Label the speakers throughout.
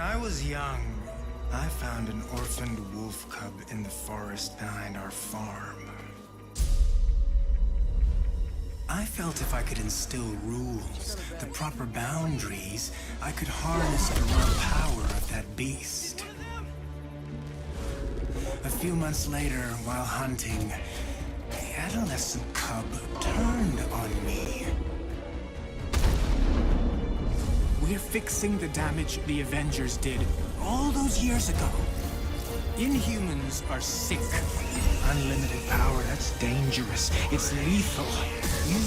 Speaker 1: I was young, I found an orphaned wolf cub in the forest behind our farm. I felt if I could instill rules, the proper boundaries, I could harness the raw power of that beast. A few months later, while hunting, the adolescent cub turned on me. We're fixing the damage the Avengers did all those years ago. Inhumans are sick. Unlimited power, that's dangerous. It's lethal. You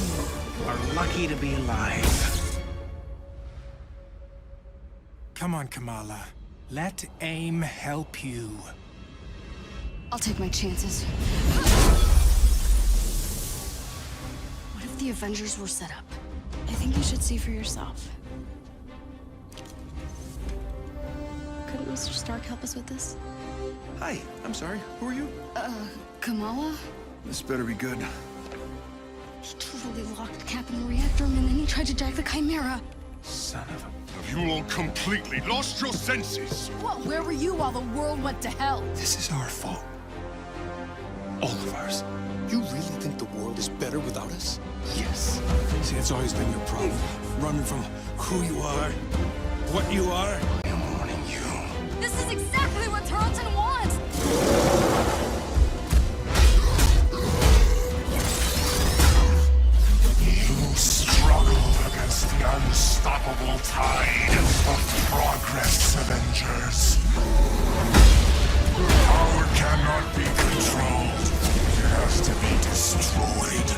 Speaker 1: are lucky to be alive. Come on, Kamala. Let AIM help you.
Speaker 2: I'll take my chances. What if the Avengers were set up? I think you should see for yourself. Couldn't Mr. Stark help us with this?
Speaker 3: Hi, I'm sorry. Who are you?
Speaker 2: Kamala?
Speaker 3: This better be good.
Speaker 2: He totally locked Cap in the reactor room and then he tried to jack the Chimera.
Speaker 1: Son of a...
Speaker 4: Have you all completely lost your senses?
Speaker 2: What? Where were you while the world went to hell?
Speaker 3: This is our fault. All of ours. You really think the world is better without us? Yes. See, that's always been your problem. Running from who you are, what you are. I'm warning you.
Speaker 2: This is exactly what Tarleton wants!
Speaker 4: You struggle against the unstoppable tide of progress, Avengers. Power cannot be controlled. It has to be destroyed.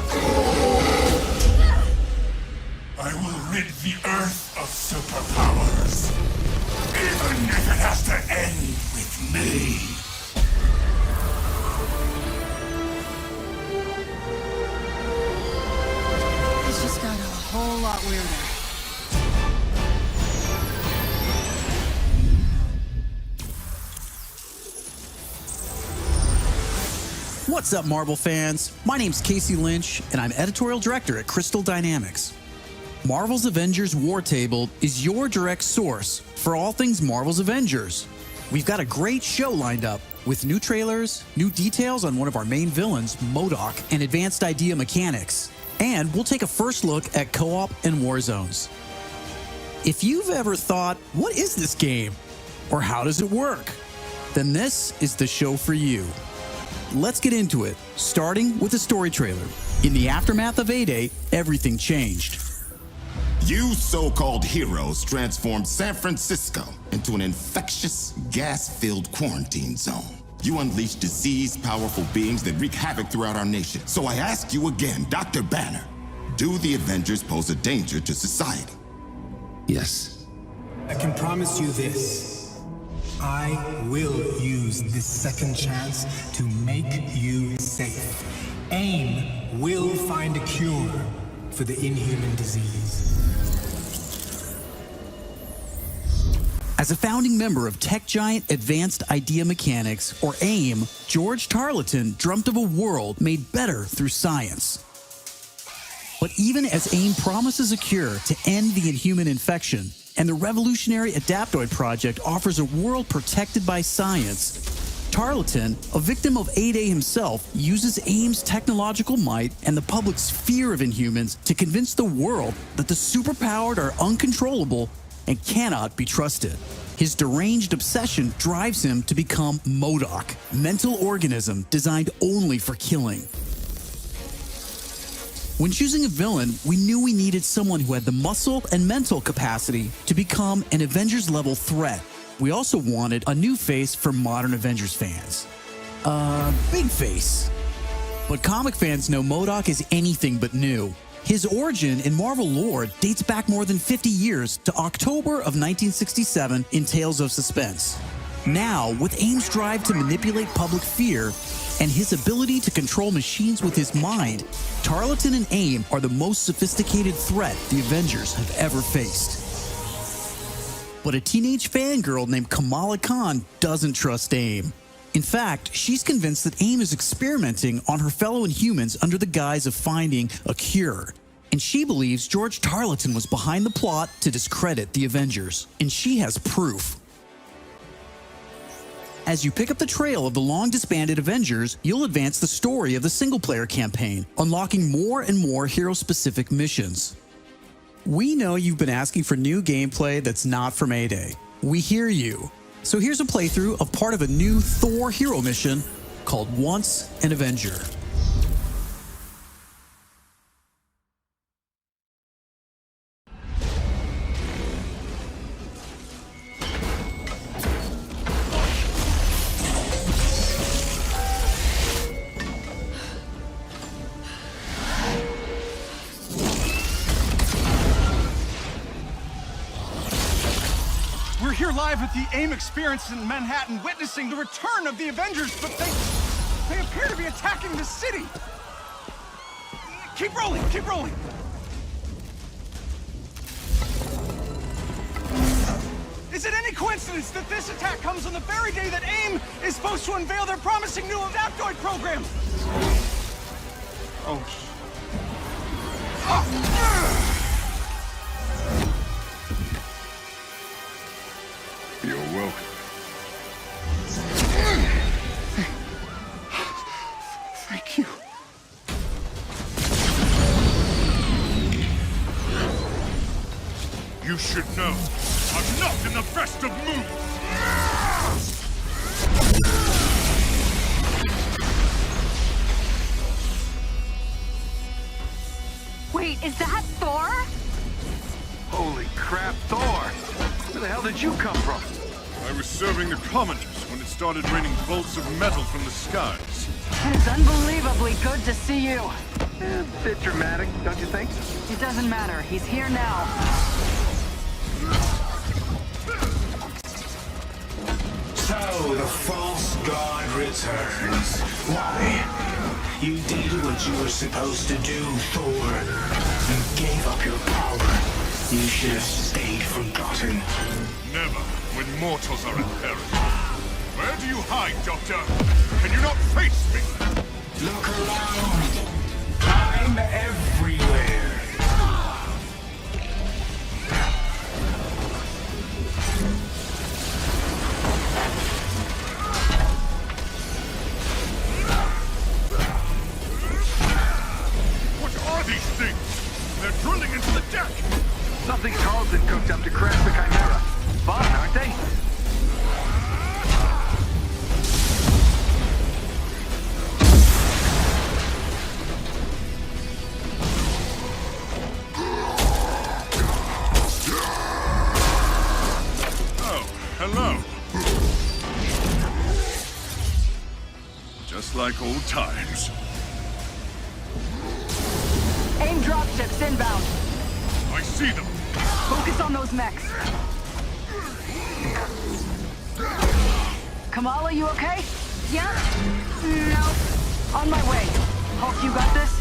Speaker 4: I will rid the Earth of superpowers. Even if it has to end with me.
Speaker 2: It's just got a whole lot weirder.
Speaker 5: What's up, Marvel fans? My name's Casey Lynch, and I'm editorial director at Crystal Dynamics. Marvel's Avengers War Table is your direct source for all things Marvel's Avengers. We've got a great show lined up with new trailers, new details on one of our main villains, MODOK, and advanced idea mechanics. And we'll take a first look at co-op and war zones. If you've ever thought, what is this game? Or how does it work? Then this is the show for you. Let's get into it, starting with a story trailer. In the aftermath of A-Day, everything changed.
Speaker 6: You so-called heroes transformed San Francisco into an infectious, gas-filled quarantine zone. You unleashed diseased, powerful beings that wreak havoc throughout our nation. So I ask you again, Dr. Banner, do the Avengers pose a danger to society?
Speaker 3: Yes.
Speaker 1: I can promise you this. I will use this second chance to make you safe. AIM will find a cure for the inhuman disease.
Speaker 5: As a founding member of tech giant Advanced Idea Mechanics, or AIM, George Tarleton dreamt of a world made better through science. But even as AIM promises a cure to end the inhuman infection, and the revolutionary Adaptoid project offers a world protected by science, Tarleton, a victim of A-Day himself, uses AIM's technological might and the public's fear of Inhumans to convince the world that the superpowered are uncontrollable and cannot be trusted. His deranged obsession drives him to become MODOK, mental organism designed only for killing. When choosing a villain, we knew we needed someone who had the muscle and mental capacity to become an Avengers-level threat. We also wanted a new face for modern Avengers fans. Big face. But comic fans know MODOK is anything but new. His origin in Marvel lore dates back more than 50 years to October of 1967 in Tales of Suspense. Now, with AIM's drive to manipulate public fear and his ability to control machines with his mind, Tarleton and AIM are the most sophisticated threat the Avengers have ever faced. But a teenage fangirl named Kamala Khan doesn't trust AIM. In fact, she's convinced that AIM is experimenting on her fellow Inhumans under the guise of finding a cure. And she believes George Tarleton was behind the plot to discredit the Avengers. And she has proof. As you pick up the trail of the long-disbanded Avengers, you'll advance the story of the single-player campaign, unlocking more and more hero-specific missions. We know you've been asking for new gameplay that's not from A-Day. We hear you. So here's a playthrough of part of a new Thor hero mission called Once an Avenger.
Speaker 7: We're here live at the AIM experience in Manhattan, witnessing the return of the Avengers, but they appear to be attacking the city. Keep rolling, keep rolling. Is it any coincidence that this attack comes on the very day that AIM is supposed to unveil their promising new Adaptoid program? Oh.
Speaker 4: You're welcome.
Speaker 7: Thank you.
Speaker 4: You should know, I'm not in the best of moods!
Speaker 8: Wait, is that Thor?
Speaker 7: Holy crap, Thor! Where the hell did you come from?
Speaker 4: I was serving the commoners when it started raining bolts of metal from the skies.
Speaker 8: It's unbelievably good to see you.
Speaker 7: A bit dramatic, don't you think?
Speaker 8: It doesn't matter. He's here now.
Speaker 1: So, the false god returns. Why? You did what you were supposed to do, Thor. You gave up your power. You should have stayed forgotten.
Speaker 4: Never, when mortals are in peril. Where do you hide, Doctor? Can you not face me?
Speaker 1: Look around. I'm everywhere.
Speaker 4: What are these things? They're drilling into the deck!
Speaker 7: Something Carlson cooked up to crash the Chimera. Fun, aren't they?
Speaker 4: Oh, hello. Just like old times.
Speaker 8: AIM dropships inbound.
Speaker 4: I see them.
Speaker 8: Focus on those mechs. Kamala, you okay? Yeah. No. On my way. Hulk, you got this?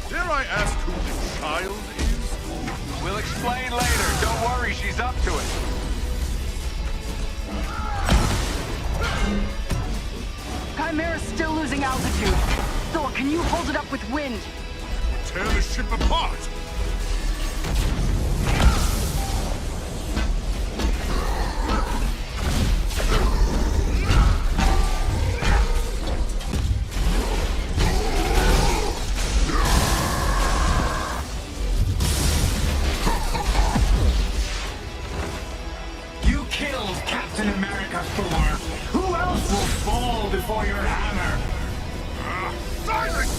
Speaker 4: Dare I ask who the child is?
Speaker 7: We'll explain later. Don't worry, she's up to it.
Speaker 8: Chimera's still losing altitude. Thor, can you hold it up with wind?
Speaker 4: Tear the ship apart!
Speaker 1: You killed Captain America, Thor. Who else will fall before your hammer?
Speaker 4: Silence!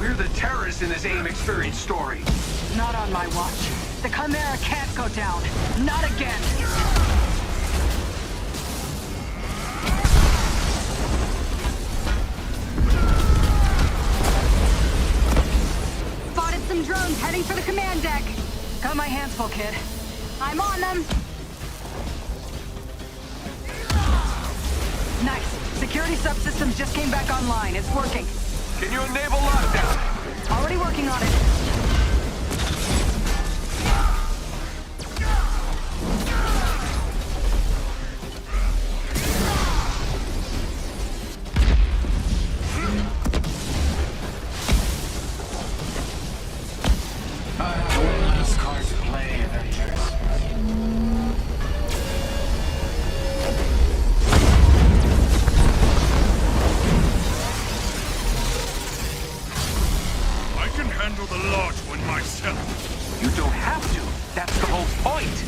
Speaker 9: We're the terrorists in this AIM experience story.
Speaker 8: Not on my watch. The Chimera can't go down. Not again. Spotted some drones heading for the command deck. Got my hands full, kid. I'm on them. Nice. Security subsystems just came back online. It's working.
Speaker 9: Can you enable lockdown?
Speaker 8: Already working on it.
Speaker 1: I have one last card to play, Avengers.
Speaker 4: I can handle the large one myself.
Speaker 9: You don't have to. That's the whole point.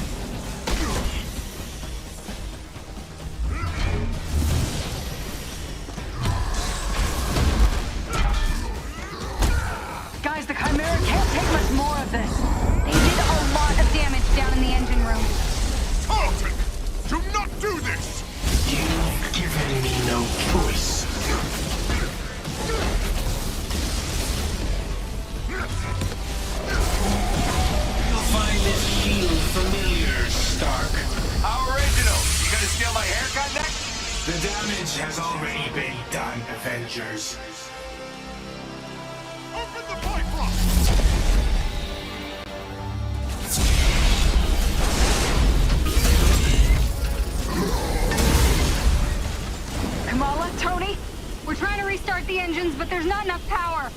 Speaker 8: Guys, the Chimera can't take much more of this. They did a lot of damage down in the engine room.
Speaker 4: Tarleton, do not do this!
Speaker 1: You've given me no choice. You'll find this shield familiar, Stark.
Speaker 9: How original. You gonna steal my haircut next?
Speaker 1: The damage has already been done, Avengers.
Speaker 4: Open the Bifrost!
Speaker 8: Kamala, Tony, we're trying to restart the engines, but there's not enough power.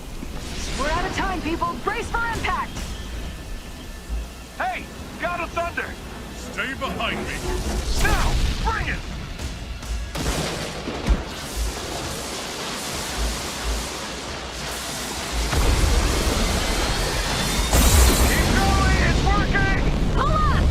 Speaker 8: We're out of time, people. Brace for impact.
Speaker 9: Hey, God of Thunder.
Speaker 4: Stay behind me.
Speaker 9: Now, bring it. Keep going, it's working.
Speaker 8: Pull up!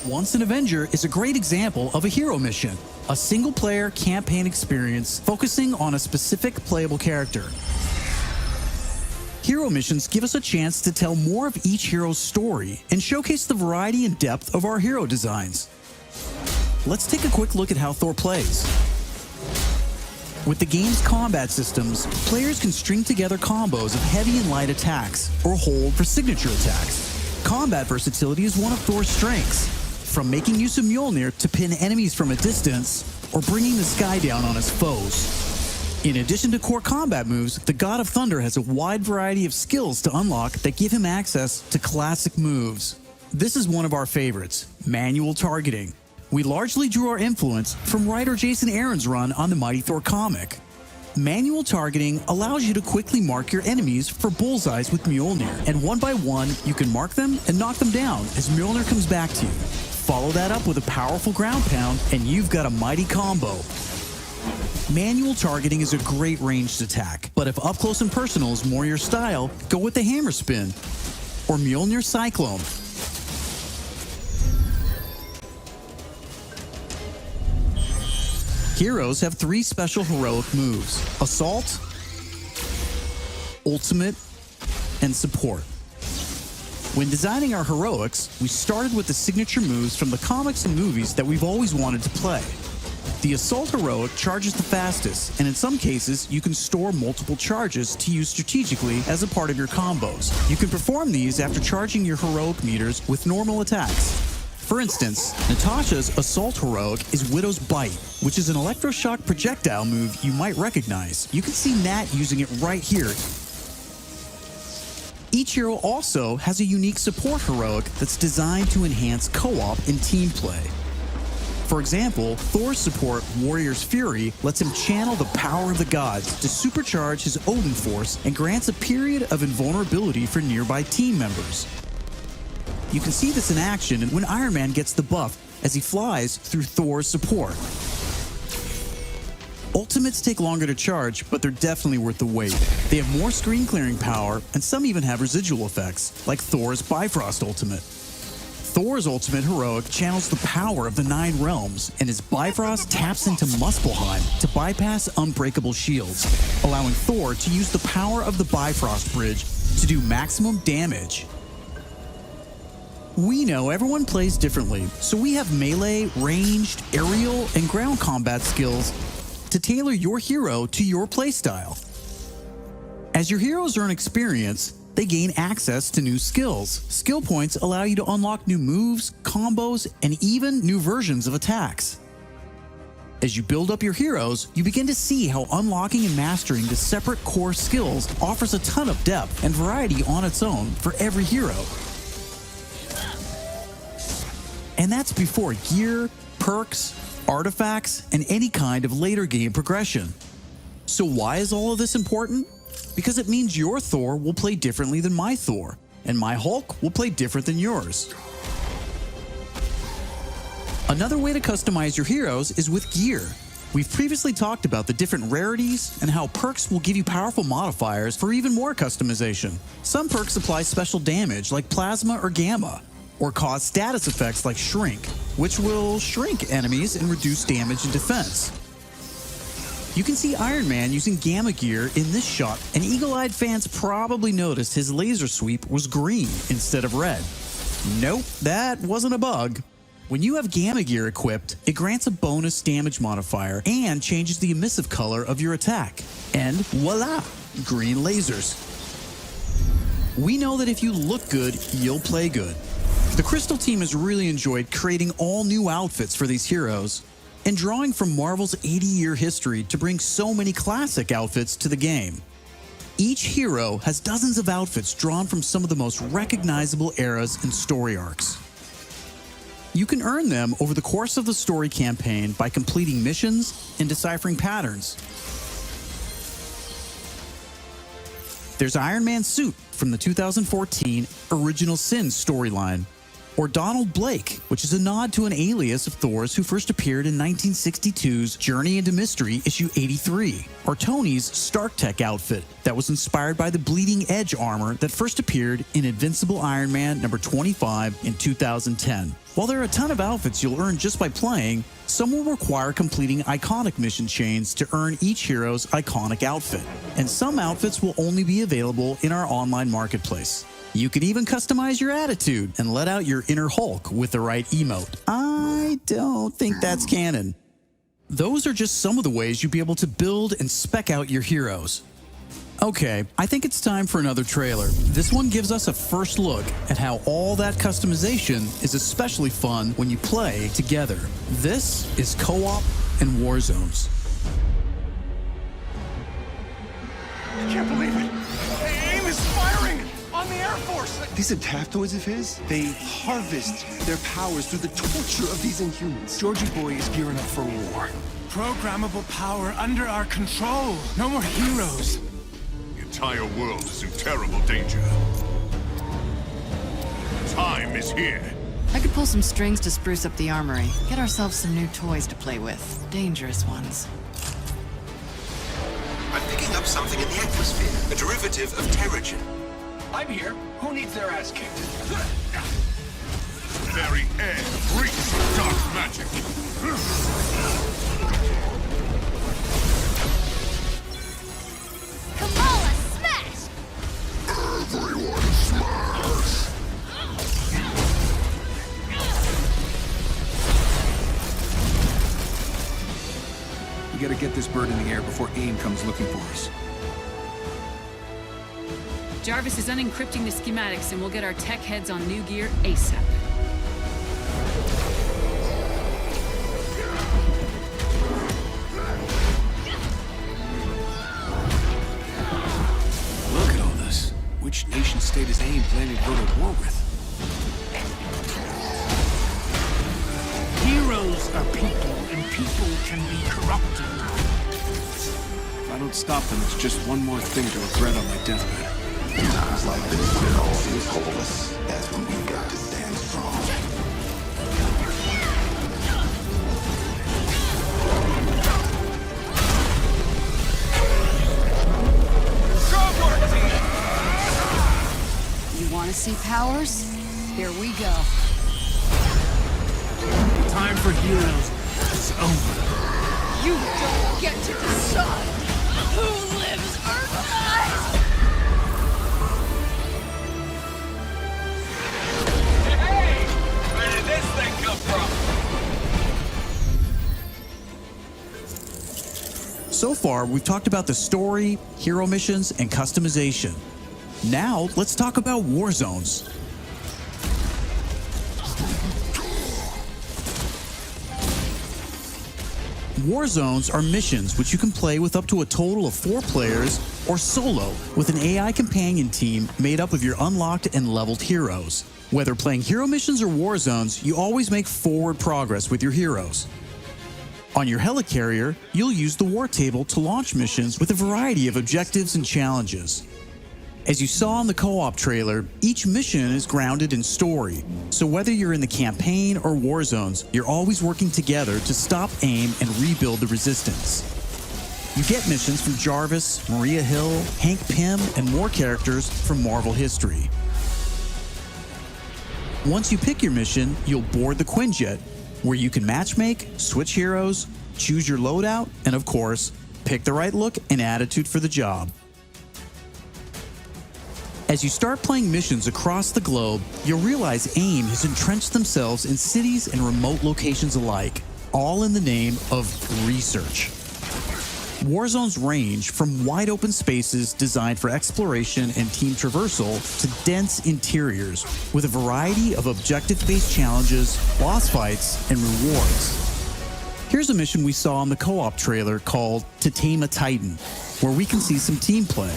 Speaker 5: Once an Avenger is a great example of a hero mission, a single-player campaign experience focusing on a specific playable character. Hero missions give us a chance to tell more of each hero's story and showcase the variety and depth of our hero designs. Let's take a quick look at how Thor plays. With the game's combat systems, players can string together combos of heavy and light attacks, or hold for signature attacks. Combat versatility is one of Thor's strengths, from making use of Mjolnir to pin enemies from a distance, or bringing the sky down on his foes. In addition to core combat moves, the God of Thunder has a wide variety of skills to unlock that give him access to classic moves. This is one of our favorites, manual targeting. We largely drew our influence from writer Jason Aaron's run on the Mighty Thor comic. Manual targeting allows you to quickly mark your enemies for bullseyes with Mjolnir, and one by one, you can mark them and knock them down as Mjolnir comes back to you. Follow that up with a powerful ground pound, and you've got a mighty combo. Manual targeting is a great ranged attack, but if up close and personal is more your style, go with the hammer spin or Mjolnir Cyclone. Heroes have 3 special heroic moves: Assault, Ultimate, and Support. When designing our heroics, we started with the signature moves from the comics and movies that we've always wanted to play. The Assault heroic charges the fastest, and in some cases, you can store multiple charges to use strategically as a part of your combos. You can perform these after charging your heroic meters with normal attacks. For instance, Natasha's Assault heroic is Widow's Bite, which is an electroshock projectile move you might recognize. You can see Nat using it right here. Each hero also has a unique support heroic that's designed to enhance co-op and team play. For example, Thor's support, Warrior's Fury, lets him channel the power of the gods to supercharge his Odin force and grants a period of invulnerability for nearby team members. You can see this in action when Iron Man gets the buff as he flies through Thor's support. Ultimates take longer to charge, but they're definitely worth the wait. They have more screen clearing power, and some even have residual effects, like Thor's Bifrost Ultimate. Thor's Ultimate Heroic channels the power of the 9 realms, and his Bifrost taps into Muspelheim to bypass unbreakable shields, allowing Thor to use the power of the Bifrost Bridge to do maximum damage. We know everyone plays differently, so we have melee, ranged, aerial, and ground combat skills to tailor your hero to your playstyle. As your heroes earn experience, they gain access to new skills. Skill points allow you to unlock new moves, combos, and even new versions of attacks. As you build up your heroes, you begin to see how unlocking and mastering the separate core skills offers a ton of depth and variety on its own for every hero. And that's before gear, perks, artifacts, and any kind of later game progression. So why is all of this important? Because it means your Thor will play differently than my Thor, and my Hulk will play different than yours. Another way to customize your heroes is with gear. We've previously talked about the different rarities and how perks will give you powerful modifiers for even more customization. Some perks apply special damage like plasma or gamma, or cause status effects like shrink, which will shrink enemies and reduce damage and defense. You can see Iron Man using gamma gear in this shot, and eagle-eyed fans probably noticed his laser sweep was green instead of red. Nope, that wasn't a bug. When you have gamma gear equipped, it grants a bonus damage modifier and changes the emissive color of your attack. And voila, green lasers. We know that if you look good, you'll play good. The Crystal team has really enjoyed creating all new outfits for these heroes, and drawing from Marvel's 80-year history to bring so many classic outfits to the game. Each hero has dozens of outfits drawn from some of the most recognizable eras and story arcs. You can earn them over the course of the story campaign by completing missions and deciphering patterns. There's Iron Man's suit from the 2014 Original Sin storyline, or Donald Blake, which is a nod to an alias of Thor's who first appeared in 1962's Journey into Mystery issue 83, or Tony's Stark Tech outfit that was inspired by the Bleeding Edge armor that first appeared in Invincible Iron Man number 25 in 2010. While there are a ton of outfits you'll earn just by playing, some will require completing iconic mission chains to earn each hero's iconic outfit, and some outfits will only be available in our online marketplace. You can even customize your attitude and let out your inner Hulk with the right emote. I don't think that's canon. Those are just some of the ways you'll be able to build and spec out your heroes. Okay, I think it's time for another trailer. This one gives us a first look at how all that customization is especially fun when you play together. This is Co-op and Warzones.
Speaker 7: I can't believe it! AIM is firing on the Air Force!
Speaker 3: These adaptoids of his, they harvest their powers through the torture of these Inhumans.
Speaker 1: Georgie Boy is gearing up for war. Programmable power under our control. No more heroes.
Speaker 4: The entire world is in terrible danger. Time is here.
Speaker 10: I could pull some strings to spruce up the armory. Get ourselves some new toys to play with. Dangerous ones.
Speaker 11: I'm picking up something in the atmosphere. A derivative of Terrigen.
Speaker 9: I'm here. Who needs their ass kicked?
Speaker 4: Very air breathes dark magic.
Speaker 2: Kamala, smash!
Speaker 4: Everyone smash!
Speaker 3: We gotta get this bird in the air before AIM comes looking for us.
Speaker 12: Jarvis is unencrypting the schematics and we'll get our tech heads on new gear ASAP.
Speaker 3: Look at all this. Which nation state is AIM planning to go to war with?
Speaker 1: Heroes are people, and people can be corrupted.
Speaker 3: If I don't stop them, it's just one more thing to regret on my deathbed.
Speaker 6: Times like this, when it all seems hopeless, that's when we got to stand strong.
Speaker 2: Want to see powers? Here we go.
Speaker 1: Time for heroes is over.
Speaker 2: You don't get to decide who lives or dies!
Speaker 9: Hey! Where did this thing come from?
Speaker 5: So far, we've talked about the story, hero missions, and customization. Now, let's talk about war zones. War zones are missions which you can play with up to a total of 4 players or solo with an AI companion team made up of your unlocked and leveled heroes. Whether playing hero missions or war zones, you always make forward progress with your heroes. On your helicarrier, you'll use the war table to launch missions with a variety of objectives and challenges. As you saw in the co-op trailer, each mission is grounded in story, so whether you're in the campaign or war zones, you're always working together to stop AIM and rebuild the resistance. You get missions from Jarvis, Maria Hill, Hank Pym, and more characters from Marvel history. Once you pick your mission, you'll board the Quinjet, where you can matchmake, switch heroes, choose your loadout, and of course, pick the right look and attitude for the job. As you start playing missions across the globe, you'll realize AIM has entrenched themselves in cities and remote locations alike, all in the name of research. War zones range from wide open spaces designed for exploration and team traversal to dense interiors with a variety of objective-based challenges, boss fights, and rewards. Here's a mission we saw in the co-op trailer called To Tame a Titan, where we can see some team play.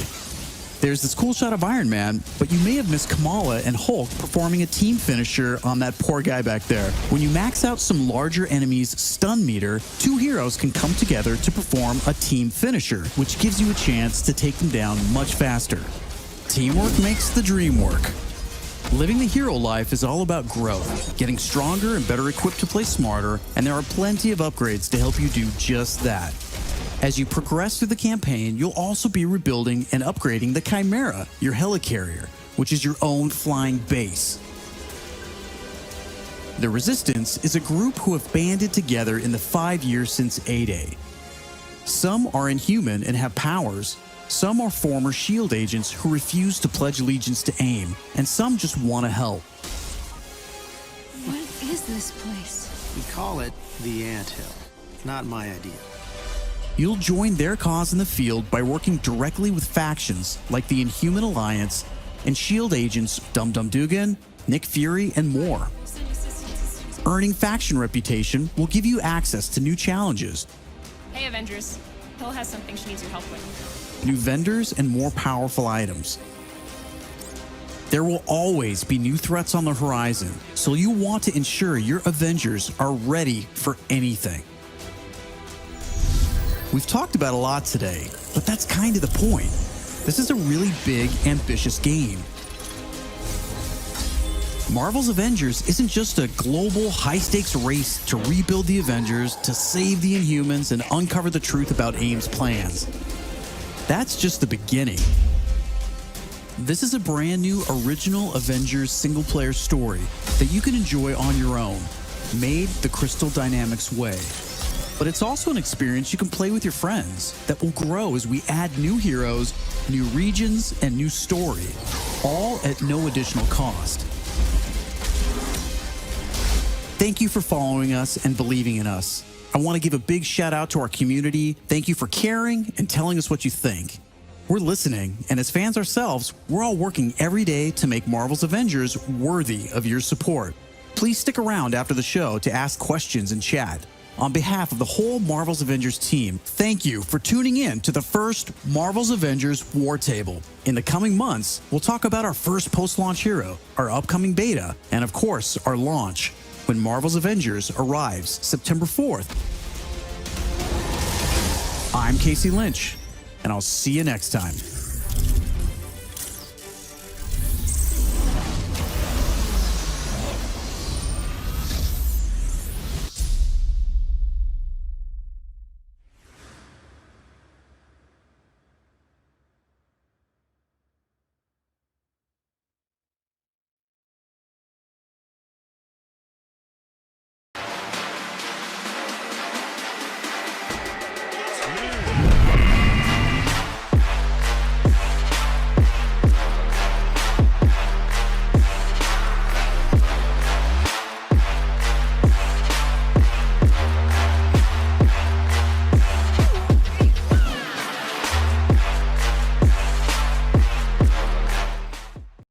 Speaker 5: There's this cool shot of Iron Man, but you may have missed Kamala and Hulk performing a team finisher on that poor guy back there. When you max out some larger enemies' stun meter, 2 heroes can come together to perform a team finisher, which gives you a chance to take them down much faster. Teamwork makes the dream work. Living the hero life is all about growth, getting stronger and better equipped to play smarter, and there are plenty of upgrades to help you do just that. As you progress through the campaign, you'll also be rebuilding and upgrading the Chimera, your helicarrier, which is your own flying base. The Resistance is a group who have banded together in the 5 years since A-Day. Some are inhuman and have powers, some are former SHIELD agents who refuse to pledge allegiance to AIM, and some just want to help.
Speaker 2: What is this place?
Speaker 13: We call it the Anthill. Not my idea.
Speaker 5: You'll join their cause in the field by working directly with factions like the Inhuman Alliance and SHIELD agents Dum Dum Dugan, Nick Fury, and more. Earning faction reputation will give you access to new challenges,
Speaker 14: Hey, Avengers. Hill has something she needs your help with.
Speaker 5: new vendors, and more powerful items. There will always be new threats on the horizon, so you want to ensure your Avengers are ready for anything. We've talked about a lot today, but that's kind of the point. This is a really big, ambitious game. Marvel's Avengers isn't just a global, high-stakes race to rebuild the Avengers, to save the Inhumans, and uncover the truth about AIM's plans. That's just the beginning. This is a brand new original Avengers single-player story that you can enjoy on your own, made the Crystal Dynamics way. But it's also an experience you can play with your friends that will grow as we add new heroes, new regions, and new story, all at no additional cost. Thank you for following us and believing in us. I want to give a big shout out to our community. Thank you for caring and telling us what you think. We're listening, and as fans ourselves, we're all working every day to make Marvel's Avengers worthy of your support. Please stick around after the show to ask questions and chat. On behalf of the whole Marvel's Avengers team, thank you for tuning in to the first Marvel's Avengers War Table. In the coming months, we'll talk about our first post-launch hero, our upcoming beta, and of course, our launch, when Marvel's Avengers arrives September 4th. I'm Casey Lynch, and I'll see you next time.